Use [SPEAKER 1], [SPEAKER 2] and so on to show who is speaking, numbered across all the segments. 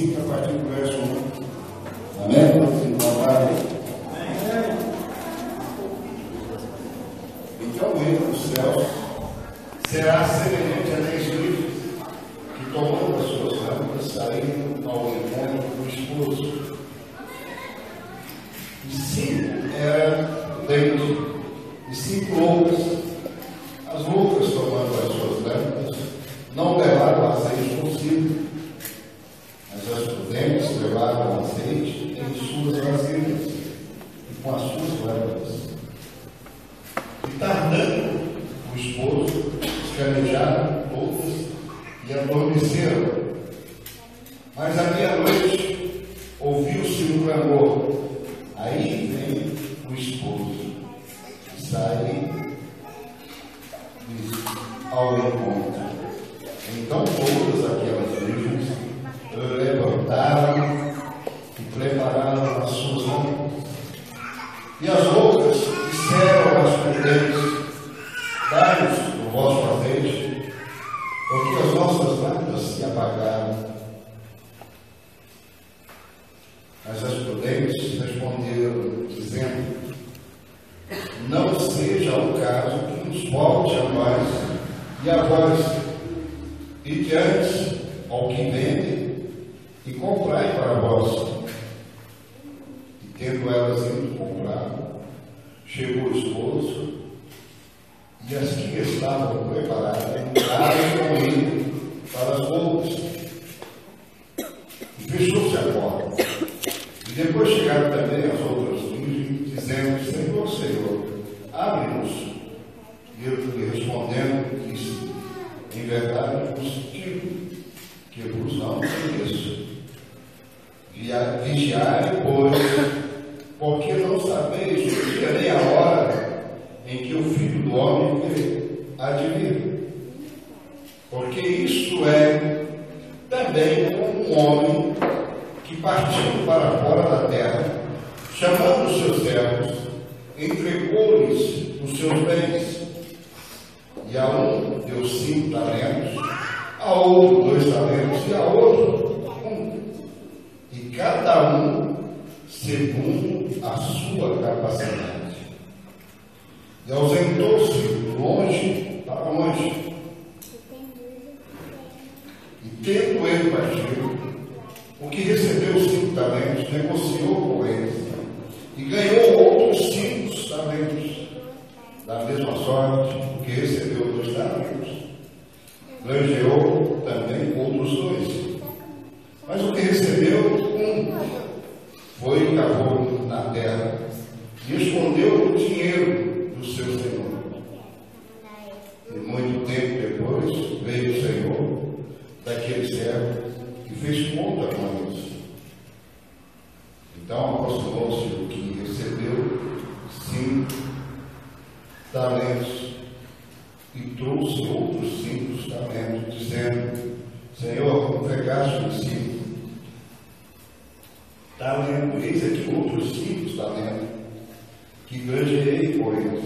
[SPEAKER 1] 5, a partir do verso 1. Amém? Vamos encontrar aí. Então o reino dos céus será semelhante a 10 virgens que, tomando as suas lâmpadas, saíram ao encontro do esposo. E 5 eram dentes, e 5 loucas. As loucas, tomando as suas lâmpadas, não levaram azeite consigo, mas as prudentes levaram azeite em suas vasilhas e com as suas lâmpadas. E tardando o esposo, escanejaram todas e adormeceram. Mas à meia-noite ouviu-se um clamor. Aí vem o esposo e sai ao encontro. Então todas aquelas virgens levantaram e prepararam as suas lâmpadas. E as outras disseram às prudentes: dai-nos o vosso azeite, porque as nossas lâmpadas se apagaram. Mas as prudentes responderam, dizendo: não seja o caso que nos volte a nós e a vós, e diante ao que vende, e comprai para vós. E tendo elas ido comprar, chegou o esposo, e as que estavam preparadas entraram com ele para as bodas. E fechou-se a porta. E depois chegaram também as outras virgens, dizendo: Senhor, Senhor, abre-nos. E ele respondendo, disse: em verdade vos digo que vos não conheço. Vigiai, pois, porque não sabeis o dia nem a hora em que o Filho do Homem há de vir. Porque isto é também como um homem que, partindo para fora da terra, chamando os seus servos, entregou-lhes os seus bens. E a um deu 5 talentos, a outro 2 talentos, e a outro 1. E cada um segundo a sua capacidade. E ausentou-se longe para longe. E tendo ele partido, o que recebeu os 5 talentos negociou com eles e ganhou outros 5 talentos. Da mesma sorte, o que recebeu 2 talentos granjeou também outros 2. Mas o que recebeu 1 foi e cavou na terra e escondeu o dinheiro do seu senhor. E muito tempo depois veio o senhor daquele servo e fez conta com eles. Então aproximou-se o que recebeu 5 talentos e trouxe outros 5 talentos, dizendo: Senhor, entregaste-me 5 talentos, eis aqui outros 5 talentos que granjeei por eles.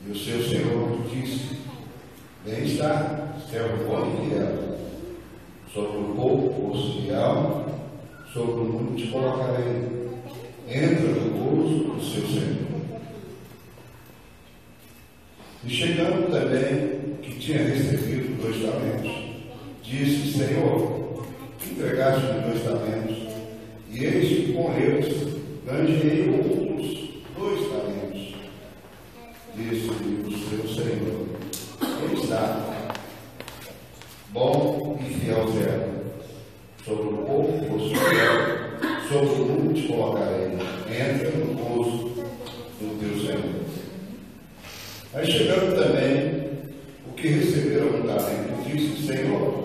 [SPEAKER 1] E o seu senhor disse: bem está, servo bom e fiel. Sobre o pouco foste fiel, sobre o muito te colocarei. Entra no gozo do seu senhor. E chegando também que tinha recebido 2 talentos, disse: Senhor, entregaste-me 2 talentos, e eis que com eles granjeei outros 2 talentos. Disse-lhe o seu senhor: aí está, bom e fiel servo, sobre o pouco foste fiel, sobre o muito te colocarei. Entra no gozo do teu senhor. Aí chegando também o que receberam 1 talento, disse: Senhor,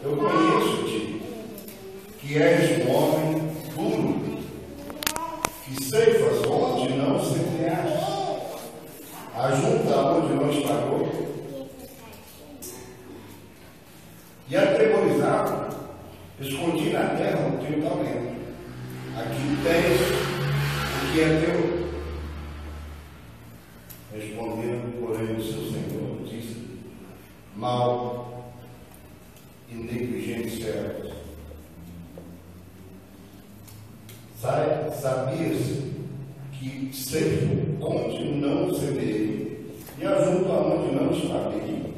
[SPEAKER 1] eu conheço-te, que és um homem duro, que ceifas onde não semeaste, ajunta onde não espalhou. E atemorizado, escondi na terra o teu talento. Aqui tens o que é teu. Respondendo, porém, o seu senhor disse: mal e negligente servos, sei onde não semeei, e ajunto aonde não esparei.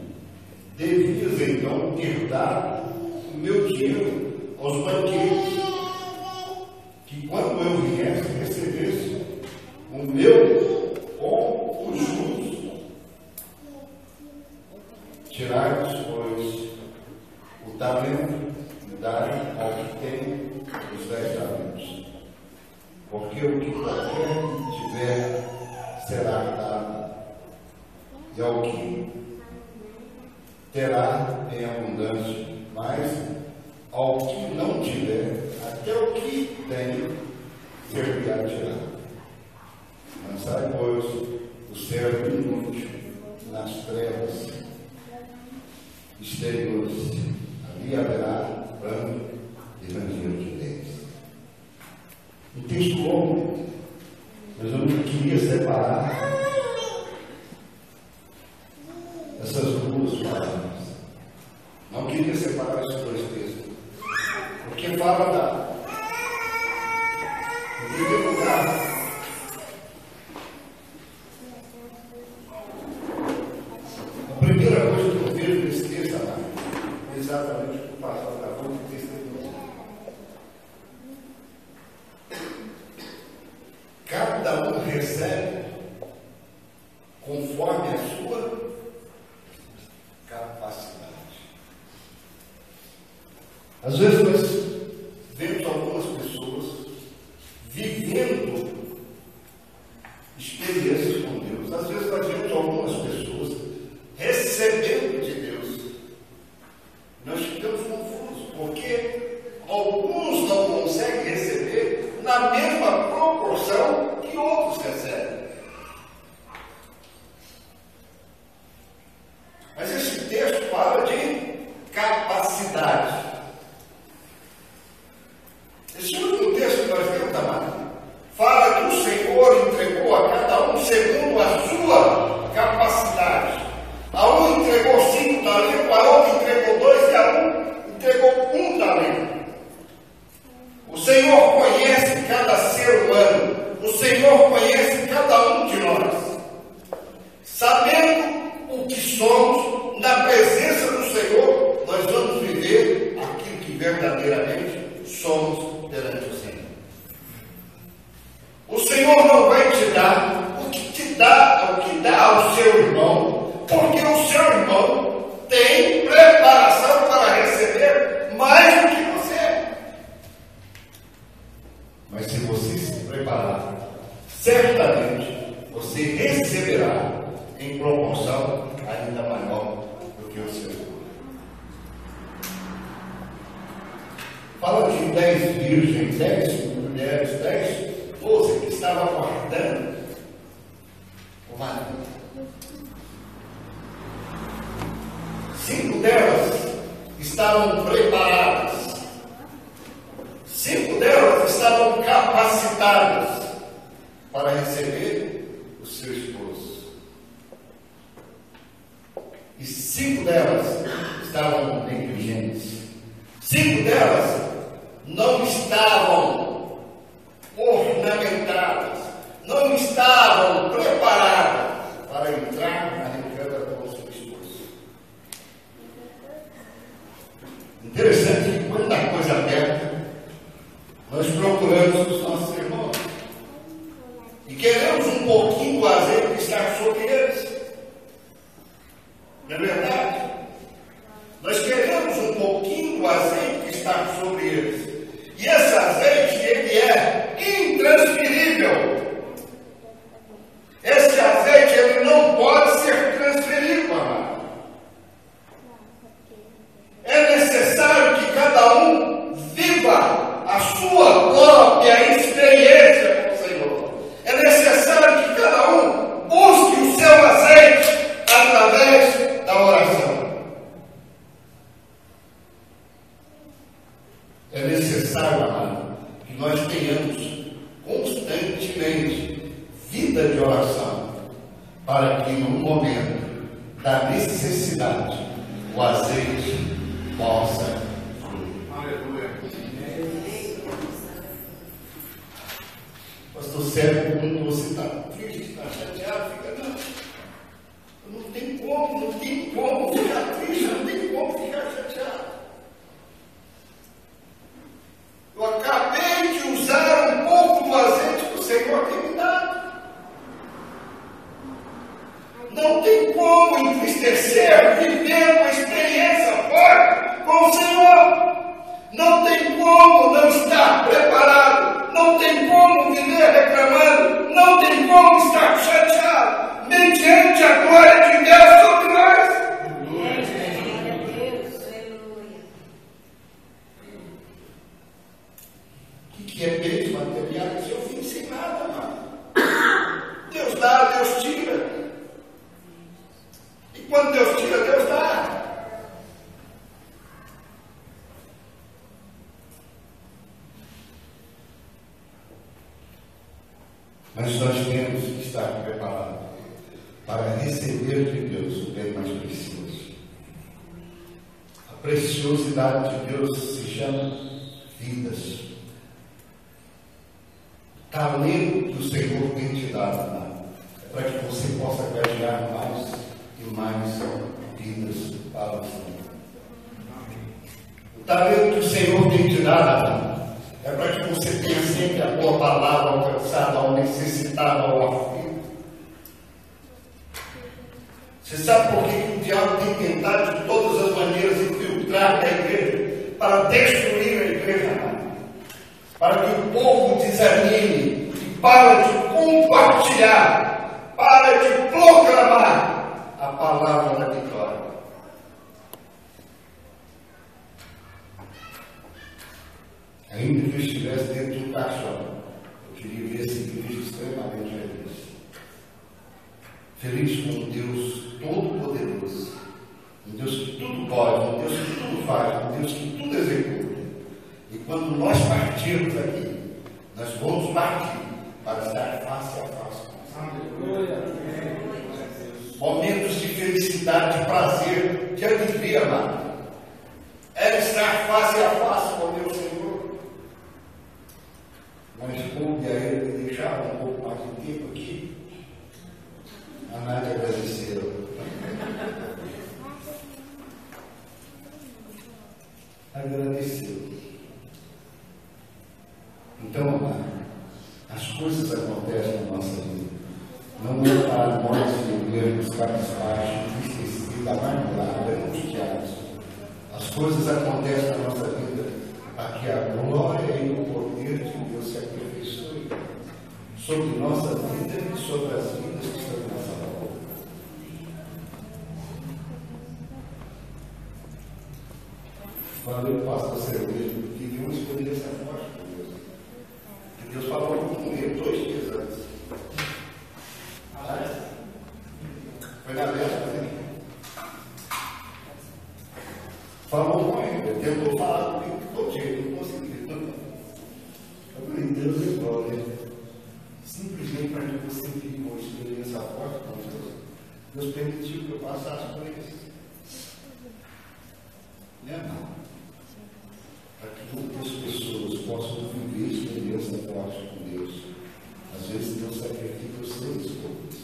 [SPEAKER 1] Devias então ter dado o meu dinheiro aos banqueiros, que quando eu viesse, recebesse o meu com os juros. Tirai-vos, pois, o talento e dai ao que tem os 10 talentos. Porque o que qualquer tiver será dado, e ao que terá em abundância, mas ao que não tiver, até o que tem, servirá tirado. Lançai, pois, o servo inútil nas trevas exteriores, ali haverá pranto e ranger de dentes. Um texto longo, mas eu não queria separar essas duas palavras. Não queria separar esses dois textos, porque fala em primeiro lugar, a primeira coisa que eu vejo nesse texto é exatamente o que o pastor acabou de testemunhar. Cada um recebe conforme a sua capacidade. Às vezes nós vemos algumas pessoas vivendo experiências com Deus. Às vezes nós vemos algumas pessoas recebendo de Deus. Nós ficamos confusos, porque alguns não conseguem receber na mesma proporção que outros recebem. Mas esse texto fala de capacidade. Esse último texto que nós vemos, amado, fala que o Senhor entregou a cada um segundo a sua capacidade. A um entregou 5 talentos, a outro entregou 2 e a um entregou 1 talento. O Senhor conhece cada ser humano. O Senhor conhece cada um de nós. Sabendo o que somos, na presença do Senhor, nós vamos viver aquilo que verdadeiramente somos perante o Senhor. O Senhor não vai te dar o que dá ao seu irmão, porque o seu irmão tem preparação para receber mais do que você. Mas se você se preparar, certamente você receberá em proporção ainda maior do que o seu irmão. Fala de 10 virgens, 10 mulheres, 12 que estavam guardando o marido. 5 delas estavam preparadas. 5 delas estavam capacitadas para receber o seu esposo. E 5 delas estavam negligentes. 5 delas não estavam ornamentadas, não estavam preparadas para entrar na retirada com o seu esposo. Interessante que quando a coisa aperta, nós procuramos os nossos irmãos e queremos um pouquinho do azeite que está sobre eles. Não é verdade? Nós queremos um pouquinho do azeite que está sobre eles. E esse azeite, ele é intransferível. Esse azeite, ele não pode ser transferido, amado. É necessário que cada um viva a sua própria experiência com o Senhor. É necessário que cada um busque o seu azeite através da oração. É necessário, amado, que nós tenhamos constantemente vida de oração, para que no momento da necessidade o azeite possa fluir. Aleluia. Pastor Sérgio, como você está? Não tem como ficar triste, não tem como ficar chateado. Eu acabei de usar um pouco do azeite que o Senhor tem me dado. Não tem como entristecer, viver uma experiência forte com o Senhor. Não tem como não estar preparado. Não tem como viver reclamando. Não tem como estar chateado mediante a glória de Deus sobre nós.
[SPEAKER 2] Glória a Deus.
[SPEAKER 1] O que é bens materiais? Eu vim sem nada, mano. Deus dá, Deus tira. E quando Deus tira, Deus dá. Mas nós temos que estar preparados para receber de Deus o bem mais precioso. A preciosidade de Deus se chama vidas. O talento que o Senhor tem te dado é para que você possa ganhar mais e mais vidas para o Senhor. O talento que o Senhor tem te dado é para que você tenha sempre a boa palavra alcançada ao necessitado, ao aflito. Você sabe por que o diabo tem tentado de todas as maneiras infiltrar a igreja? Para destruir a igreja, para que o povo desanime e para de compartilhar, para de proclamar a palavra da vitória. Ainda que eu estivesse dentro de um caixão, eu queria ver essa igreja extremamente feliz. Feliz com um Deus todo-poderoso, um Deus que tudo pode, um Deus que tudo faz, um Deus que tudo executa. E quando nós partirmos aqui, nós vamos partir para estar face a face com Deus. Momentos de felicidade, de prazer, de alegria, amado. É estar face a face com Deus, Senhor. Mas coube a ele me deixar um pouco mais de tempo aqui. A Nádia agradeceu. Agradeceu. Então, amado, as coisas acontecem na nossa vida. Não é para nós vivermos cabisbaixos, entristecidos, amargurados, angustiados. As coisas acontecem na nossa vida para que a glória e o poder de Deus se aperfeiçoem sobre nossa vida e sobre as vidas que estão em nossa volta. Falei para o pastor Cerveja que viu uma experiência forte com Deus. Que Deus falou com ele 2 dias antes. Foi na véspera. Falou com ele, tentou falar comigo de todo jeito, não conseguiu. Eu falei, Deus é glória. Simplesmente para que você viva uma experiência forte com Deus, Deus permitiu que eu passasse por isso. Né, não? Para que muitas pessoas possam viver experiência forte com Deus. Às vezes Deus sacrifica os seus escolhas.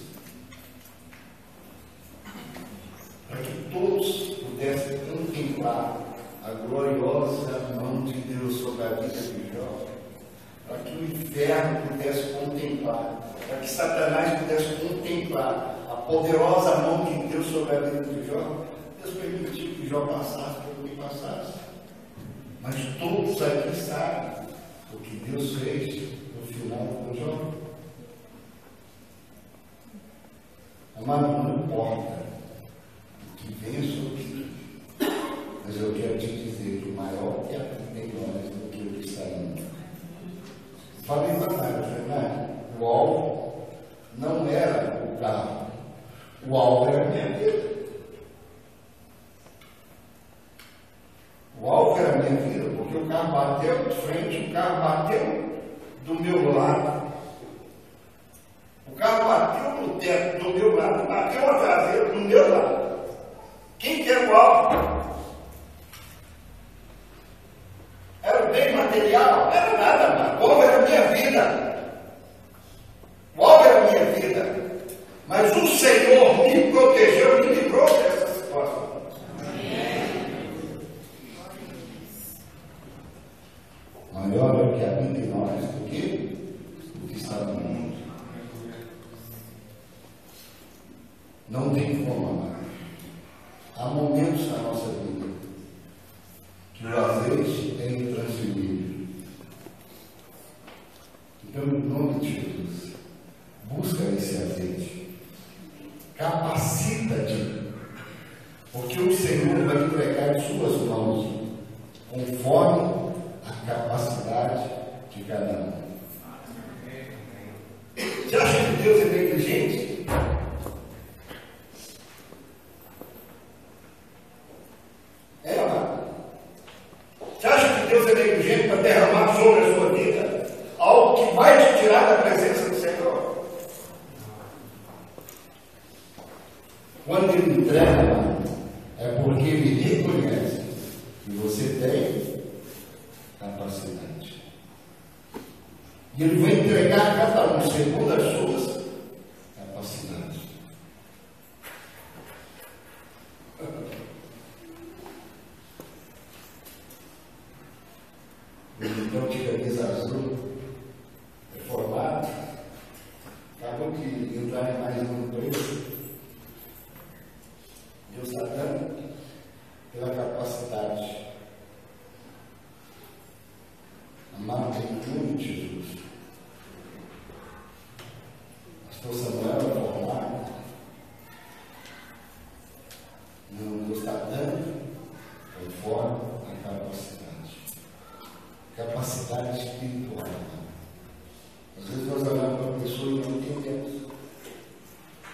[SPEAKER 1] Para que todos pudessem contemplar a gloriosa mão de Deus sobre a vida de Jó, para que o inferno pudesse contemplar, para que Satanás pudesse contemplar a poderosa mão de Deus sobre a vida de Jó. Deus permitiu que Jó passasse pelo que passasse, mas todos aqui sabem o que Deus fez no final com Jó. Amado, não importa que vença o que, mas eu quero te dizer que o maior que tem nós do que o que está indo. Falei para Nádia, o alvo não era o carro, o alvo era a minha vida. O alvo era a minha vida, porque o carro bateu de frente, o carro bateu do meu lado. O carro bateu no teto do meu lado, bateu a traseira do meu lado. Quem que era o alvo? Era o bem material? Não era nada, o alvo era a minha vida. O alvo era a minha vida. Mas o Senhor me protegeu como, amado, há momentos na nossa vida que o azeite é intransferível. Então, em nome de Jesus, busca esse azeite. Capacita-te, porque o Senhor vai entregar em suas mãos, conforme a capacidade de cada um. Você acha que Deus é negligente? Você acha que Deus é negligente para derramar sobre a sua vida algo que vai te tirar da presença do Senhor? Quando Ele entrega, é porque Ele reconhece que você tem capacidade. E Ele vai entregar a cada um segundo as suas capacidades. Então, tinha camisa azul, reformado, acabou que entrar em mais um preço. Deus está dando pela capacidade. Amado, em nome de Jesus. Pastor Samuel é formado. Não, Deus está dando conforme a capacidade. Capacidade espiritual. Às vezes nós olhamos para a pessoa e não entendemos.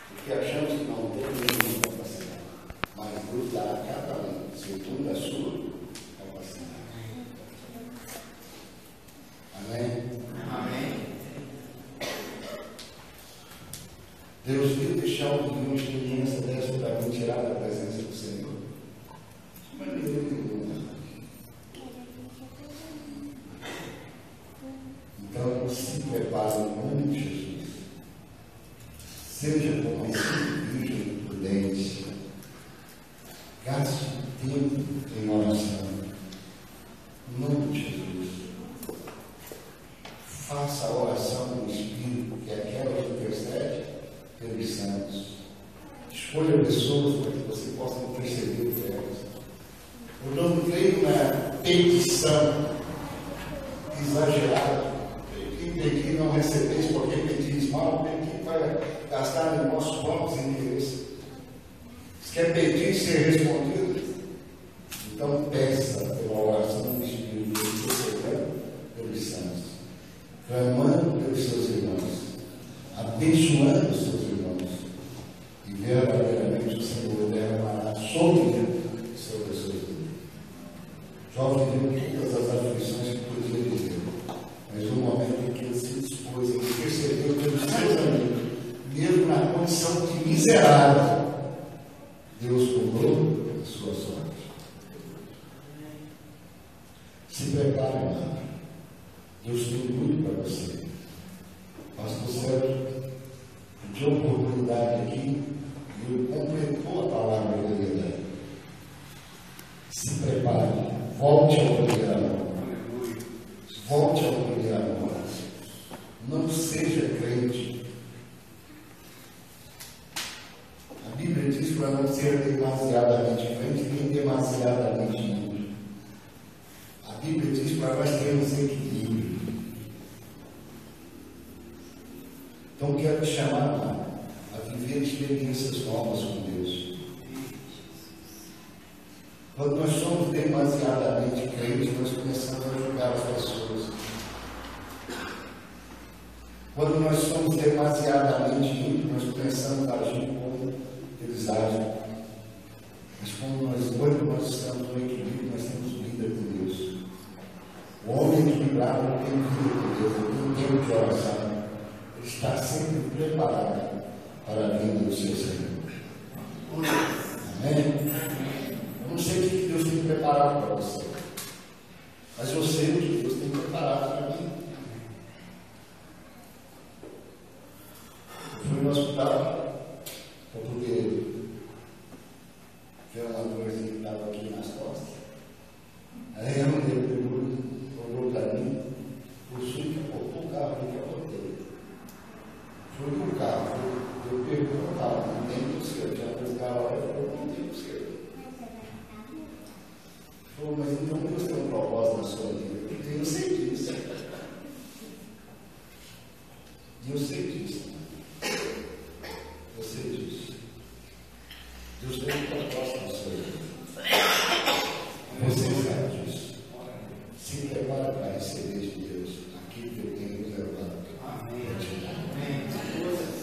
[SPEAKER 1] Porque achamos que não tem nenhuma capacidade. Mas Deus dá a cada um, segundo a sua capacidade. Amém? Amém. Deus viu deixar uma experiência dessa para me tirar da presença do Senhor. De maneira nenhuma. Então, se prepare em nome de Jesus. Seja como um virgem prudente. Gaste tempo em oração. Em nome de Jesus. Faça a oração no Espírito, que é aquela que intercede pelos santos. Escolha pessoas para que você possa interceder por elas. Eu não creio na petição exagerada. Pedir não recebeis porque pedis mal, pedir para gastar em nossos próprios interesses. Se quer pedir ser respondido, então peça pela oração do Espírito, intercedendo pelos santos, clamando pelos seus irmãos, abençoando os seus irmãos, e verdadeiramente o Senhor derramará sobre as suas vidas. Jovem viu todas as aflições que podia viver, mas no momento em que ele se dispôs, ele percebeu pelos seus amigos, mesmo na condição de miserável, Deus mudou a sua sorte. Se prepare, amado. Deus tem muito para você. Pastor Sérgio pediu oportunidade aqui e ele completou a palavra que ele ia dar. Se prepare, volte ao primeiro amor. Volte ao primeiro amor. Não seja crente. A Bíblia diz para não ser demasiadamente crente nem demasiadamente ímpio. A Bíblia diz para nós termos equilíbrio. Então quero te chamar a viver experiências novas com Deus. Quando nós somos demasiadamente crentes, nós começamos a julgar as pessoas. Quando nós somos demasiadamente ímpios, nós começamos a agir como eles agem. Mas quando nós estamos no equilíbrio, nós temos vida com Deus. O homem equilibrado tem vida com Deus, ele tem tempo de oração. Ele está sempre preparado para a vinda do seu Senhor. Amém? Eu não sei o que Deus tem preparado para você, mas eu sei o que Deus tem preparado para mim. Eu fui no hospital para poder ver uma coisa que estava aqui nas costas. Aí a mulher olhou para mim, puxou e capotou o carro, eu capotei. Fui no carro, eu perdi o carro, não tem o seu, já fez o carro Deus tem um propósito na sua vida. Você sabe disso. Se prepara para receber de Deus aquilo que eu tenho reservado.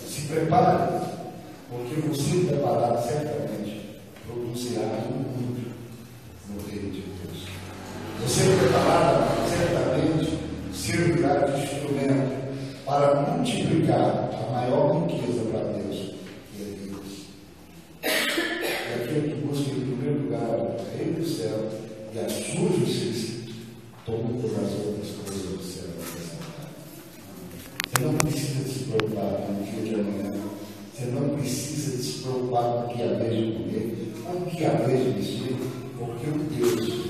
[SPEAKER 1] Se prepare, porque você preparado certamente produzirá muito no reino de Deus. Você preparado certamente servirá de instrumento para multiplicar a maior riqueza para Deus, que é Deus. É aquele que busca em primeiro lugar o reino do céu e a sua justiça, todas as outras coisas do céu. Você não precisa se preocupar com o dia de amanhã. Você não precisa se preocupar com o que há vez de comer, com o que há vez de vestir, porque o Deus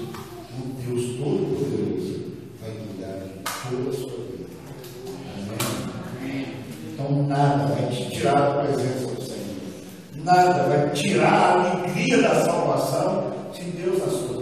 [SPEAKER 1] Todo-Poderoso, vai cuidar de toda a sua vida. Amém? Então nada vai te tirar da presença do Senhor. Nada vai tirar a alegria da salvação se Deus a sua